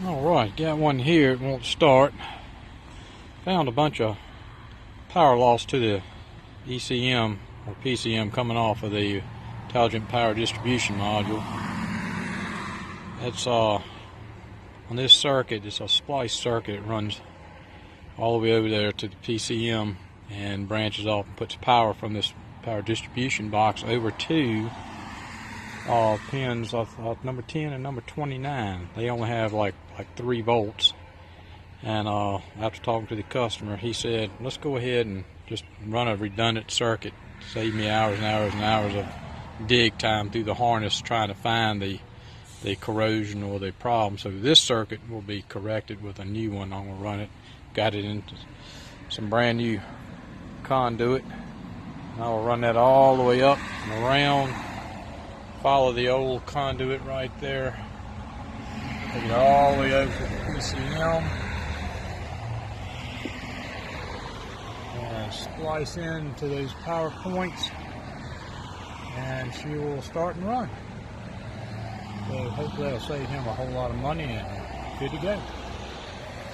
Alright, got one here, it won't start. Found a bunch of power loss to the ECM or PCM coming off of the intelligent power distribution module. It's on this circuit, it's a splice circuit. It runs all the way over there to the PCM and branches off and puts power from this power distribution box over to pins number 10 and number 29. They only have like 3 volts. And after talking to the customer, he said, let's go ahead and just run a redundant circuit. Save me hours and hours and hours of dig time through the harness trying to find the corrosion or the problem. So this circuit will be corrected with a new one. I'm going to run it. Got it into some brand new conduit. And I will run that all the way up and around. Follow the old conduit right there. Take it all the way over to the PCM. And splice into those power points. And she will start and run. So hopefully that'll save him a whole lot of money and good to go.